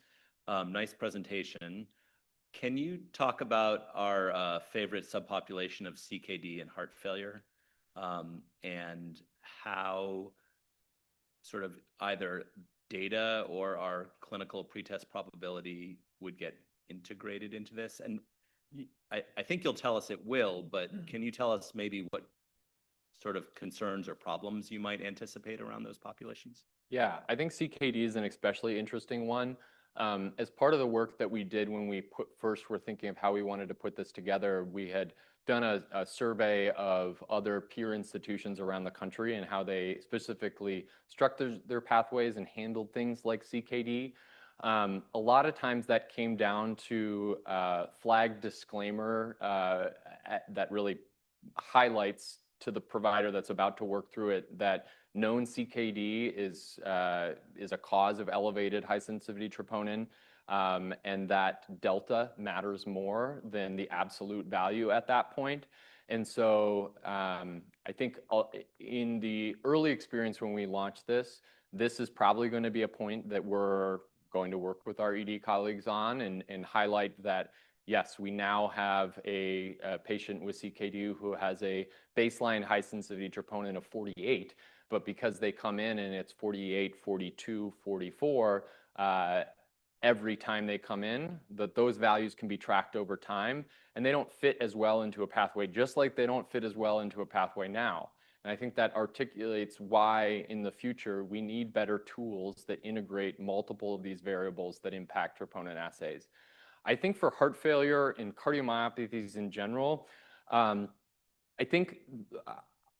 Nice presentation. Can you talk about our favorite subpopulation of CKD and heart failure, and how sort of either data or our clinical pretest probability would get integrated into this? And I think you'll tell us it will, but can you tell us maybe what sort of concerns or problems you might anticipate around those populations? Yeah, I think CKD is an especially interesting one. As part of the work that we did when we first were thinking of how we wanted to put this together, we had done a survey of other peer institutions around the country and how they specifically structured their pathways and handled things like CKD. A lot of times that came down to flag disclaimer that really highlights to the provider that's about to work through it that known CKD is a cause of elevated high sensitivity troponin, and that delta matters more than the absolute value at that point. And so I think in the early experience when we launched this is probably going to be a point that we're going to work with our ED colleagues on and highlight that, yes, we now have a patient with CKD who has a baseline high sensitivity troponin of 48, but because they come in and it's 48, 42, 44, every time they come in, those values can be tracked over time, and they don't fit as well into a pathway, just like they don't fit as well into a pathway now. And I think that articulates why in the future we need better tools that integrate multiple of these variables that impact troponin assays. I think for heart failure and cardiomyopathies in general, I think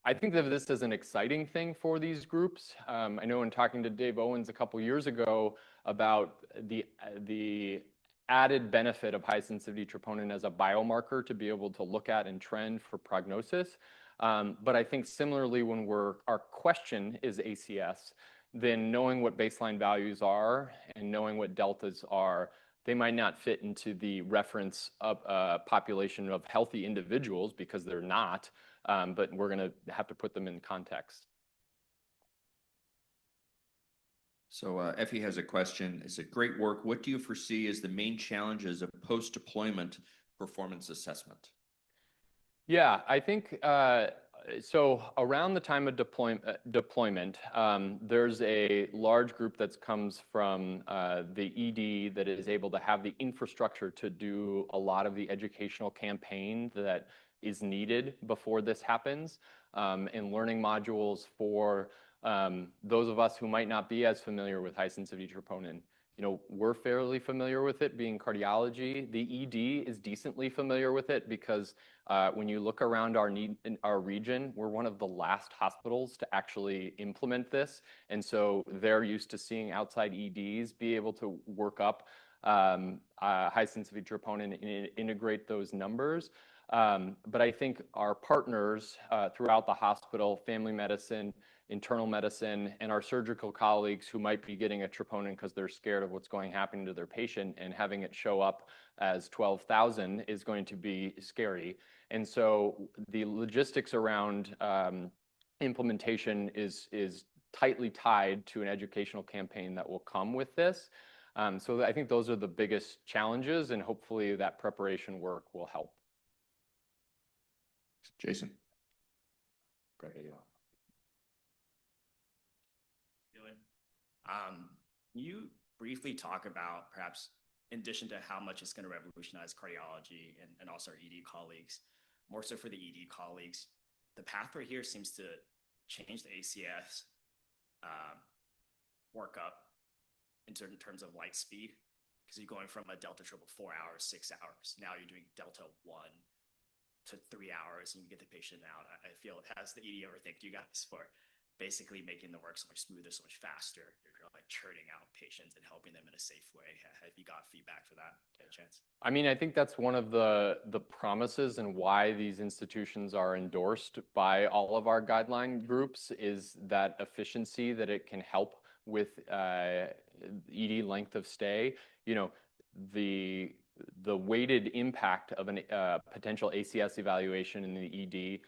that this is an exciting thing for these groups. I know in talking to Dave Owens a couple years ago about the added benefit of high sensitivity troponin as a biomarker to be able to look at and trend for prognosis. But I think similarly when our question is ACS, then knowing what baseline values are and knowing what deltas are, they might not fit into the reference of population of healthy individuals because they're not, but we're going to have to put them in context. So Effie has a question. It's a great work. What do you foresee as the main challenges of post-deployment performance assessment? Yeah, I think so. Around the time of deployment, there's a large group that comes from the ED that is able to have the infrastructure to do a lot of the educational campaign that is needed before this happens, and learning modules for those of us who might not be as familiar with high sensitivity troponin. We're fairly familiar with it being cardiology. The ED is decently familiar with it because when you look around our region, we're one of the last hospitals to actually implement this. And so they're used to seeing outside EDs be able to work up high sensitivity troponin and integrate those numbers. But I think our partners throughout the hospital, family medicine, internal medicine, and our surgical colleagues who might be getting a troponin because they're scared of what's happening to their patient and having it show up as 12,000 is going to be scary. And so the logistics around implementation is tightly tied to an educational campaign that will come with this. So I think those are the biggest challenges, and hopefully that preparation work will help. Jason. You briefly talk about, perhaps in addition to how much it's going to revolutionize cardiology and also our ED colleagues, more so for the ED colleagues, the pathway here seems to change the ACS workup in certain terms of light speed, because you're going from a delta triple 4 hours, 6 hours. Now you're doing delta 1 to 3 hours and you get the patient out. I feel it has the ED overthinked you guys for basically making the work so much smoother, so much faster. You're like churning out patients and helping them in a safe way. Have you got feedback for that? Get a chance? I mean, I think that's one of the promises and why these institutions are endorsed by all of our guideline groups is that efficiency that it can help with ED length of stay. You know, the weighted impact of a potential ACS evaluation in the ED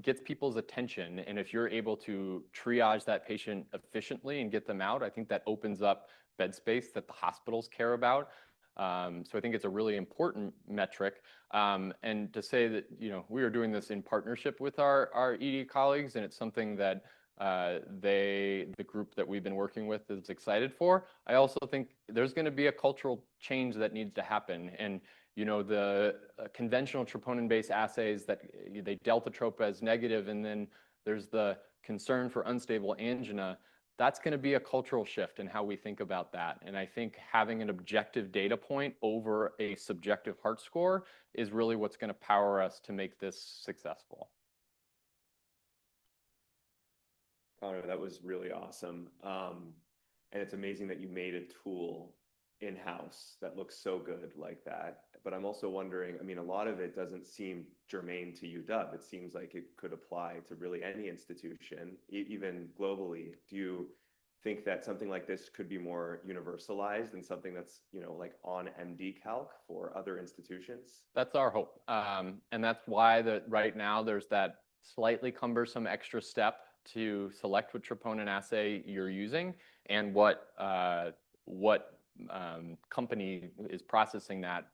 gets people's attention. And if you're able to triage that patient efficiently and get them out, I think that opens up bed space that the hospitals care about. So I think it's a really important metric. And to say that, you know, we are doing this in partnership with our ED colleagues, and it's something that the group that we've been working with is excited for. I also think there's going to be a cultural change that needs to happen. And, you know, the conventional troponin-based assays that they delta trope as negative, and then there's the concern for unstable angina. That's going to be a cultural shift in how we think about that. And I think having an objective data point over a subjective heart score is really what's going to power us to make this successful. Connor, that was really awesome. And it's amazing that you made a tool in-house that looks so good like that. But I'm also wondering, I mean, a lot of it doesn't seem germane to UW. It seems like it could apply to really any institution, even globally. Do you think that something like this could be more universalized and something that's, you know, like on MD Calc for other institutions? That's our hope. And that's why right now there's that slightly cumbersome extra step to select what troponin assay you're using and what company is processing that.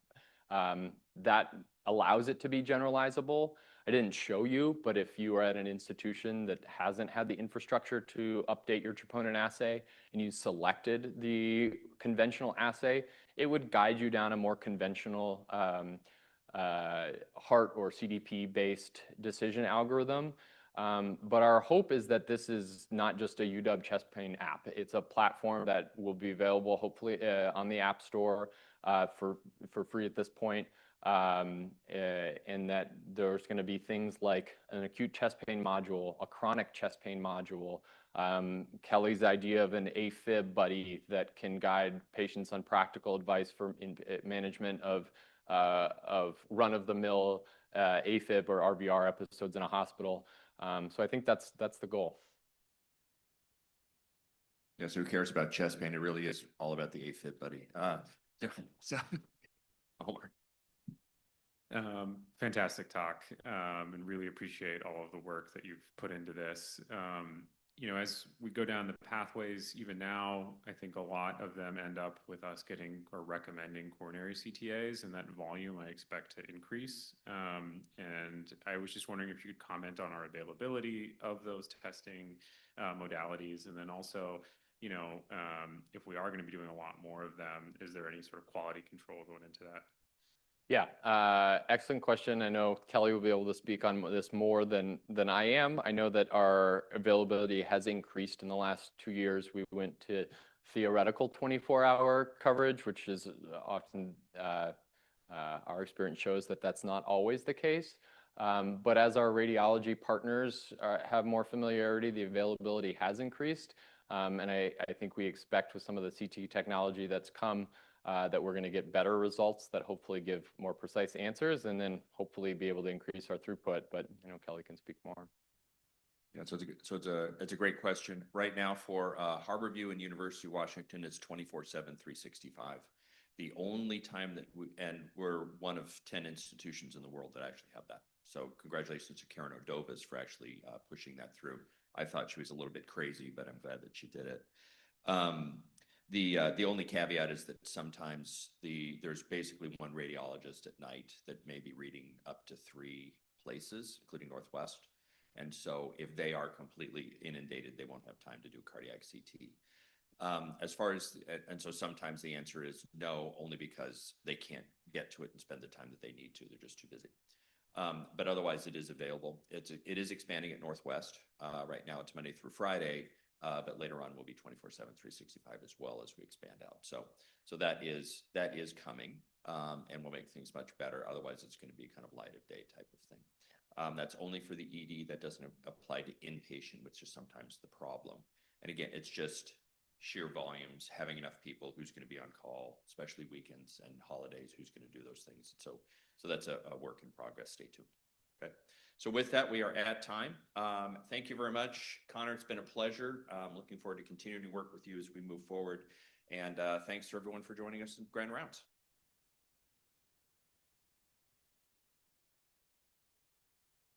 That allows it to be generalizable. I didn't show you, but if you are at an institution that hasn't had the infrastructure to update your troponin assay and you selected the conventional assay, it would guide you down a more conventional heart or CDP-based decision algorithm. But our hope is that this is not just a UW chest pain app. It's a platform that will be available hopefully on the App Store for free at this point. And that there's going to be things like an acute chest pain module, a chronic chest pain module, Kelly's idea of an AFib buddy that can guide patients on practical advice for management of run-of-the-mill AFib or RVR episodes in a hospital. So I think that's the goal. Yeah, so who cares about chest pain? It really is all about the AFib, buddy. So, Omar. Fantastic talk, and really appreciate all of the work that you've put into this. You know, as we go down the pathways, even now, I think a lot of them end up with us getting or recommending coronary CTAs, and that volume I expect to increase. And I was just wondering if you could comment on our availability of those testing modalities, and then also, you know, if we are going to be doing a lot more of them, is there any sort of quality control going into that? Yeah, excellent question. I know Kelly will be able to speak on this more than I am. I know that our availability has increased in the last 2 years. We went to theoretical 24-hour coverage, which is often our experience shows that that's not always the case. But as our radiology partners have more familiarity, the availability has increased. And I think we expect with some of the CT technology that's come that we're going to get better results that hopefully give more precise answers, and then hopefully be able to increase our throughput. But you know, Kelly can speak more. Yeah, it's a great question. Right now for Harborview and University of Washington, it's 24/7, 365. The only time that we're one of 10 institutions in the world that actually have that. So congratulations to Karen Ordovas for actually pushing that through. I thought she was a little bit crazy, but I'm glad that she did it. The only caveat is that sometimes there's basically one radiologist at night that may be reading up to 3 places, including Northwest. And so if they are completely inundated, they won't have time to do cardiac CT. And so sometimes the answer is no, only because they can't get to it and spend the time that they need to. They're just too busy. But otherwise, it is available. It is expanding at Northwest. Right now, it's Monday through Friday. But later on, will be 24/7, 365 as well as we expand out. So that is coming, and will make things much better. Otherwise, it's going to be kind of light of day type of thing. That's only for the ED. That doesn't apply to inpatient, which is sometimes the problem. And again, it's just sheer volumes, having enough people, who's going to be on call, especially weekends and holidays, who's going to do those things. So that's a work in progress. Stay tuned. Okay. So with that, we are at time. Thank you very much, Connor. It's been a pleasure. Looking forward to continuing to work with you as we move forward. And thanks to everyone for joining us in Grand Rounds.